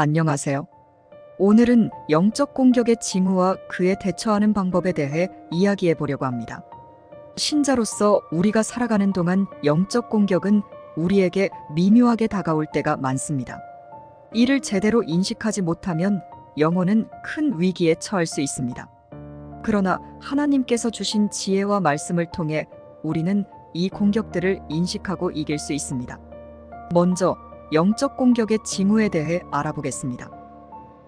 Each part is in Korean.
안녕하세요. 오늘은 영적 공격의 징후와 그에 대처하는 방법에 대해 이야기해 보려고 합니다. 신자로서 우리가 살아가는 동안 영적 공격은 우리에게 미묘하게 다가올 때가 많습니다. 이를 제대로 인식하지 못하면 영혼은 큰 위기에 처할 수 있습니다. 그러나 하나님께서 주신 지혜와 말씀을 통해 우리는 이 공격들을 인식하고 이길 수 있습니다. 먼저 영적 공격의 징후에 대해 알아보겠습니다.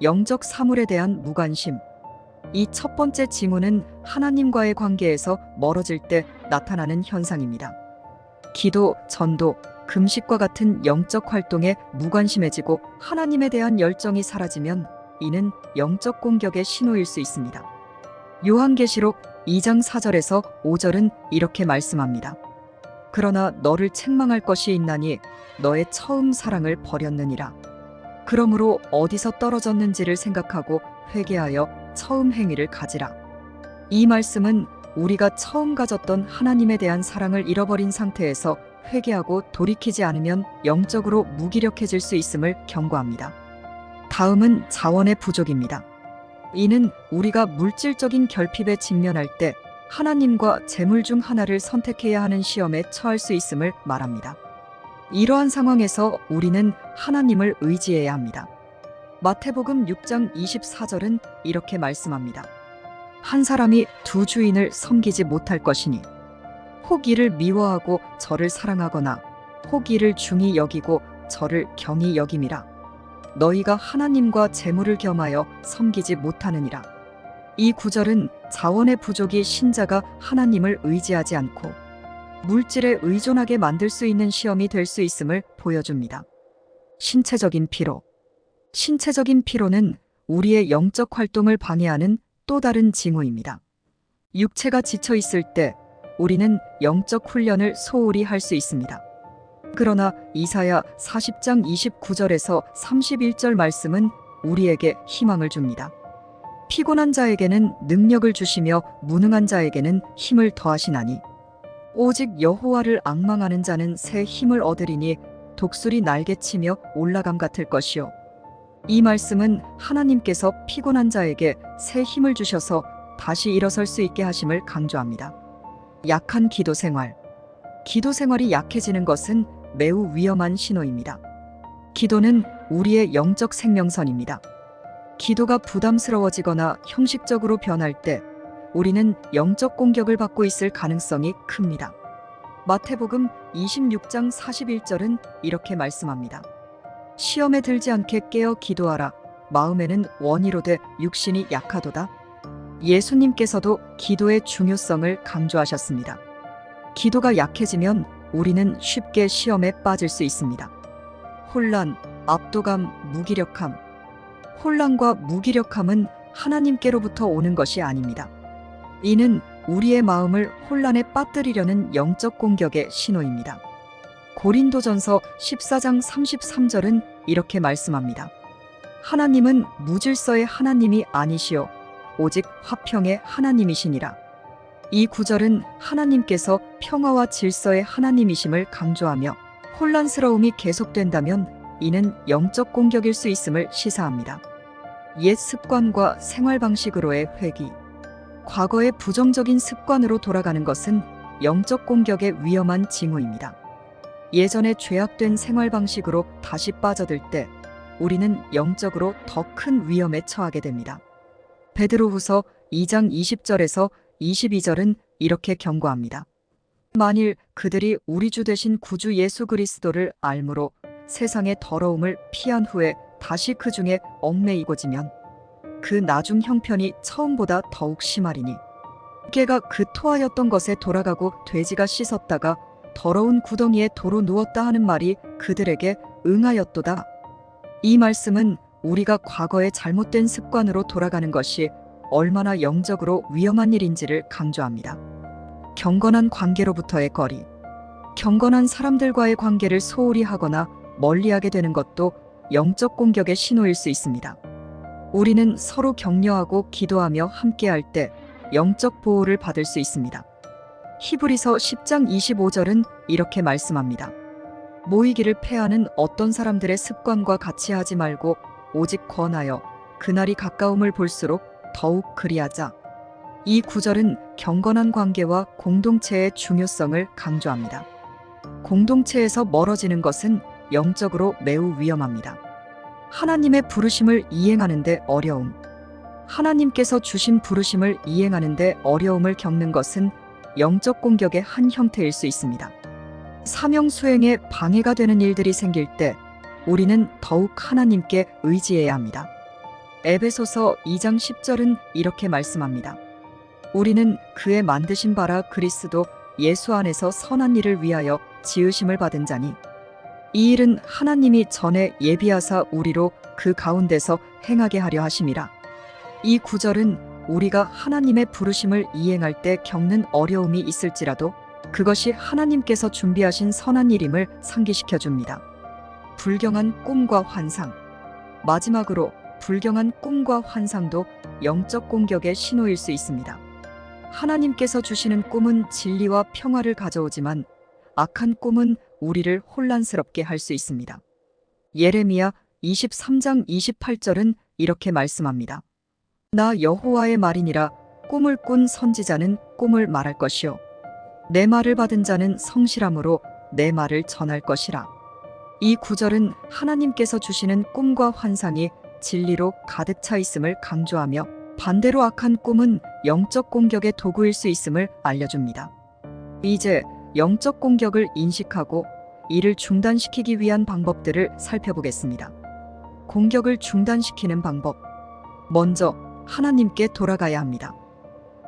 영적 사물에 대한 무관심. 이 첫 번째 징후는 하나님과의 관계에서 멀어질 때 나타나는 현상입니다. 기도, 전도, 금식과 같은 영적 활동에 무관심해지고 하나님에 대한 열정이 사라지면 이는 영적 공격의 신호일 수 있습니다. 요한계시록 2장 4절에서 5절은 이렇게 말씀합니다. 그러나 너를 책망할 것이 있나니 너의 처음 사랑을 버렸느니라. 그러므로 어디서 떨어졌는지를 생각하고 회개하여 처음 행위를 가지라. 이 말씀은 우리가 처음 가졌던 하나님에 대한 사랑을 잃어버린 상태에서 회개하고 돌이키지 않으면 영적으로 무기력해질 수 있음을 경고합니다. 다음은 자원의 부족입니다. 이는 우리가 물질적인 결핍에 직면할 때 하나님과 재물 중 하나를 선택해야 하는 시험에 처할 수 있음을 말합니다. 이러한 상황에서 우리는 하나님을 의지해야 합니다. 마태복음 6장 24절은 이렇게 말씀합니다. 한 사람이 두 주인을 섬기지 못할 것이니 혹 이를 미워하고 저를 사랑하거나 혹 이를 중히 여기고 저를 경히 여김이라. 너희가 하나님과 재물을 겸하여 섬기지 못하느니라. 이 구절은 자원의 부족이 신자가 하나님을 의지하지 않고 물질에 의존하게 만들 수 있는 시험이 될 수 있음을 보여줍니다. 신체적인 피로. 신체적인 피로는 우리의 영적 활동을 방해하는 또 다른 징후입니다. 육체가 지쳐 있을 때 우리는 영적 훈련을 소홀히 할 수 있습니다. 그러나 이사야 40장 29절에서 31절 말씀은 우리에게 희망을 줍니다. 피곤한 자에게는 능력을 주시며 무능한 자에게는 힘을 더하시나니 오직 여호와를 앙망하는 자는 새 힘을 얻으리니 독수리 날개치며 올라감 같을 것이요. 이 말씀은 하나님께서 피곤한 자에게 새 힘을 주셔서 다시 일어설 수 있게 하심을 강조합니다. 약한 기도 생활. 기도 생활이 약해지는 것은 매우 위험한 신호입니다. 기도는 우리의 영적 생명선입니다. 기도가 부담스러워지거나 형식적으로 변할 때 우리는 영적 공격을 받고 있을 가능성이 큽니다. 마태복음 26장 41절은 이렇게 말씀합니다. 시험에 들지 않게 깨어 기도하라. 마음에는 원이로되 육신이 약하도다. 예수님께서도 기도의 중요성을 강조하셨습니다. 기도가 약해지면 우리는 쉽게 시험에 빠질 수 있습니다. 혼란, 압도감, 무기력함. 혼란과 무기력함은 하나님께로부터 오는 것이 아닙니다. 이는 우리의 마음을 혼란에 빠뜨리려는 영적 공격의 신호입니다. 고린도전서 14장 33절은 이렇게 말씀합니다. 하나님은 무질서의 하나님이 아니시오 오직 화평의 하나님이시니라. 이 구절은 하나님께서 평화와 질서의 하나님이심을 강조하며 혼란스러움이 계속된다면 이는 영적 공격일 수 있음을 시사합니다. 옛 습관과 생활 방식으로의 회귀. 과거의 부정적인 습관으로 돌아가는 것은 영적 공격의 위험한 징후입니다. 예전에 죄악된 생활 방식으로 다시 빠져들 때 우리는 영적으로 더 큰 위험에 처하게 됩니다. 베드로후서 2장 20절에서 22절은 이렇게 경고합니다. 만일 그들이 우리 주 되신 구주 예수 그리스도를 알므로 세상의 더러움을 피한 후에 다시 그 중에 얽매이고지면 그 나중 형편이 처음보다 더욱 심하리니 개가 그 토하였던 것에 돌아가고 돼지가 씻었다가 더러운 구덩이에 도로 누웠다 하는 말이 그들에게 응하였도다. 이 말씀은 우리가 과거의 잘못된 습관으로 돌아가는 것이 얼마나 영적으로 위험한 일인지를 강조합니다. 경건한 관계로부터의 거리. 경건한 사람들과의 관계를 소홀히 하거나 멀리하게 되는 것도 영적 공격의 신호일 수 있습니다. 우리는 서로 격려하고 기도하며 함께할 때 영적 보호를 받을 수 있습니다. 히브리서 10장 25절은 이렇게 말씀합니다. 모이기를 패하는 어떤 사람들의 습관과 같이 하지 말고 오직 권하여 그날이 가까움을 볼수록 더욱 그리하자. 이 구절은 경건한 관계와 공동체의 중요성을 강조합니다. 공동체에서 멀어지는 것은 영적으로 매우 위험합니다. 하나님의 부르심을 이행하는 데 어려움. 하나님께서 주신 부르심을 이행하는 데 어려움을 겪는 것은 영적 공격의 한 형태일 수 있습니다. 사명 수행에 방해가 되는 일들이 생길 때 우리는 더욱 하나님께 의지해야 합니다. 에베소서 2장 10절은 이렇게 말씀합니다. 우리는 그의 만드신 바라 그리스도 예수 안에서 선한 일을 위하여 지으심을 받은 자니 이 일은 하나님이 전에 예비하사 우리로 그 가운데서 행하게 하려 하심이라. 이 구절은 우리가 하나님의 부르심을 이행할 때 겪는 어려움이 있을지라도 그것이 하나님께서 준비하신 선한 일임을 상기시켜 줍니다. 불경한 꿈과 환상. 마지막으로 불경한 꿈과 환상도 영적 공격의 신호일 수 있습니다. 하나님께서 주시는 꿈은 진리와 평화를 가져오지만 악한 꿈은 우리를 혼란스럽게 할 수 있습니다. 예레미야 23장 28절은 이렇게 말씀합니다. 나 여호와의 말이니라. 꿈을 꾼 선지자는 꿈을 말할 것이요 내 말을 받은 자는 성실함으로 내 말을 전할 것이라. 이 구절은 하나님께서 주시는 꿈과 환상이 진리로 가득 차 있음을 강조하며 반대로 악한 꿈은 영적 공격의 도구일 수 있음을 알려줍니다. 이제 영적 공격을 인식하고 이를 중단시키기 위한 방법들을 살펴보겠습니다. 공격을 중단시키는 방법. 먼저 하나님께 돌아가야 합니다.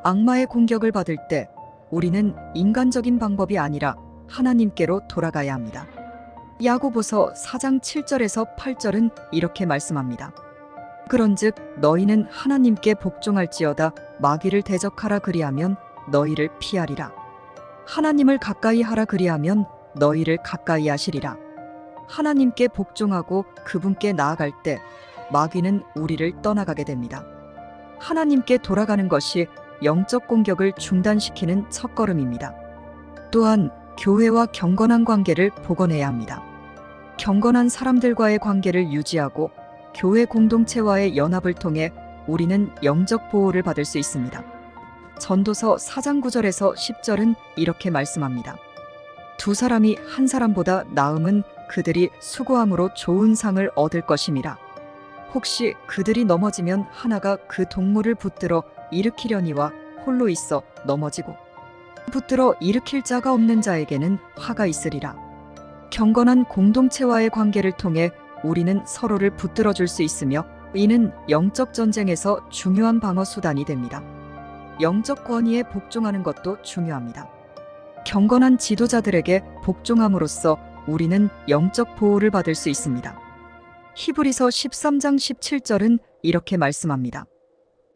악마의 공격을 받을 때 우리는 인간적인 방법이 아니라 하나님께로 돌아가야 합니다. 야고보서 4장 7절에서 8절은 이렇게 말씀합니다. 그런즉 너희는 하나님께 복종할지어다. 마귀를 대적하라 그리하면 너희를 피하리라. 하나님을 가까이 하라 그리하면 너희를 가까이 하시리라. 하나님께 복종하고 그분께 나아갈 때 마귀는 우리를 떠나가게 됩니다. 하나님께 돌아가는 것이 영적 공격을 중단시키는 첫걸음입니다. 또한 교회와 경건한 관계를 복원해야 합니다. 경건한 사람들과의 관계를 유지하고 교회 공동체와의 연합을 통해 우리는 영적 보호를 받을 수 있습니다. 전도서 4장 9절에서 10절은 이렇게 말씀합니다. 두 사람이 한 사람보다 나음은 그들이 수고함으로 좋은 상을 얻을 것임이라. 혹시 그들이 넘어지면 하나가 그 동물을 붙들어 일으키려니와 홀로 있어 넘어지고 붙들어 일으킬 자가 없는 자에게는 화가 있으리라. 경건한 공동체와의 관계를 통해 우리는 서로를 붙들어 줄 수 있으며 이는 영적 전쟁에서 중요한 방어 수단이 됩니다. 영적 권위에 복종하는 것도 중요합니다. 경건한 지도자들에게 복종함으로써 우리는 영적 보호를 받을 수 있습니다. 히브리서 13장 17절은 이렇게 말씀합니다.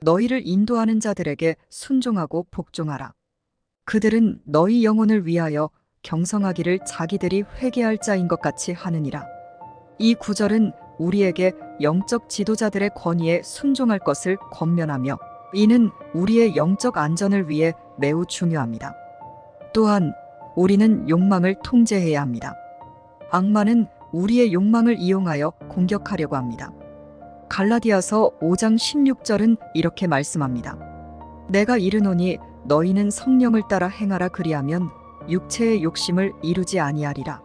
너희를 인도하는 자들에게 순종하고 복종하라. 그들은 너희 영혼을 위하여 경성하기를 자기들이 회개할 자인 것 같이 하느니라. 이 구절은 우리에게 영적 지도자들의 권위에 순종할 것을 권면하며 이는 우리의 영적 안전을 위해 매우 중요합니다. 또한 우리는 욕망을 통제해야 합니다. 악마는 우리의 욕망을 이용하여 공격하려고 합니다. 갈라디아서 5장 16절은 이렇게 말씀합니다. 내가 이르노니 너희는 성령을 따라 행하라 그리하면 육체의 욕심을 이루지 아니하리라.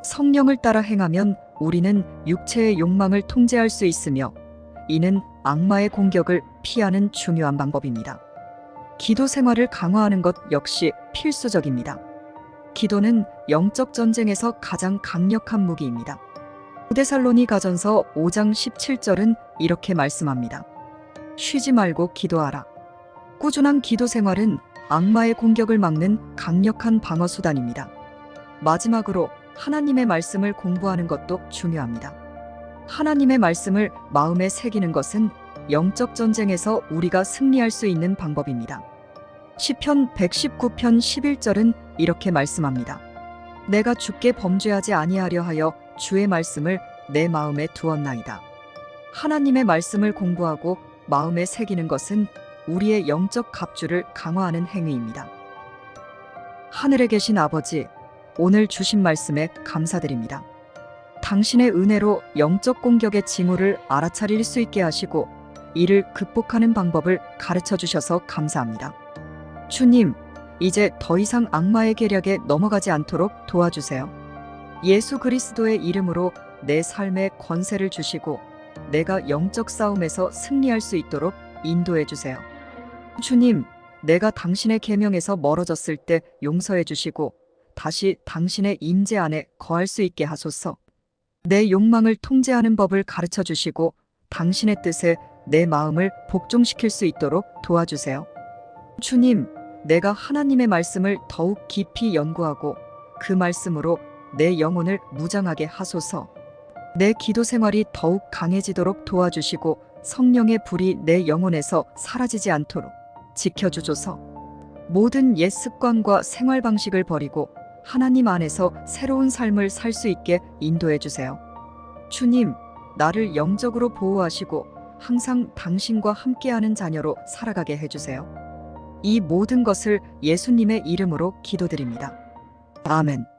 성령을 따라 행하면 우리는 육체의 욕망을 통제할 수 있으며 이는 악마의 공격을 피하는 중요한 방법입니다. 기도 생활을 강화하는 것 역시 필수적입니다. 기도는 영적 전쟁에서 가장 강력한 무기입니다. 데살로니가전서 5장 17절은 이렇게 말씀합니다. 쉬지 말고 기도하라. 꾸준한 기도 생활은 악마의 공격을 막는 강력한 방어 수단입니다. 마지막으로 하나님의 말씀을 공부하는 것도 중요합니다. 하나님의 말씀을 마음에 새기는 것은 영적 전쟁에서 우리가 승리할 수 있는 방법입니다. 시편 119편 11절은 이렇게 말씀합니다. 내가 주께 범죄하지 아니하려 하여 주의 말씀을 내 마음에 두었나이다. 하나님의 말씀을 공부하고 마음에 새기는 것은 우리의 영적 갑주를 강화하는 행위입니다. 하늘에 계신 아버지, 오늘 주신 말씀에 감사드립니다. 당신의 은혜로 영적 공격의 징후를 알아차릴 수 있게 하시고 이를 극복하는 방법을 가르쳐 주셔서 감사합니다. 주님, 이제 더 이상 악마의 계략에 넘어가지 않도록 도와주세요. 예수 그리스도의 이름으로 내 삶에 권세를 주시고 내가 영적 싸움에서 승리할 수 있도록 인도해 주세요. 주님, 내가 당신의 계명에서 멀어졌을 때 용서해 주시고 다시 당신의 임재 안에 거할 수 있게 하소서. 내 욕망을 통제하는 법을 가르쳐 주시고 당신의 뜻에 내 마음을 복종시킬 수 있도록 도와주세요. 주님, 내가 하나님의 말씀을 더욱 깊이 연구하고 그 말씀으로 내 영혼을 무장하게 하소서. 내 기도 생활이 더욱 강해지도록 도와주시고 성령의 불이 내 영혼에서 사라지지 않도록 지켜주소서. 모든 옛 습관과 생활 방식을 버리고 하나님 안에서 새로운 삶을 살 수 있게 인도해 주세요. 주님, 나를 영적으로 보호하시고 항상 당신과 함께하는 자녀로 살아가게 해주세요. 이 모든 것을 예수님의 이름으로 기도드립니다. 아멘.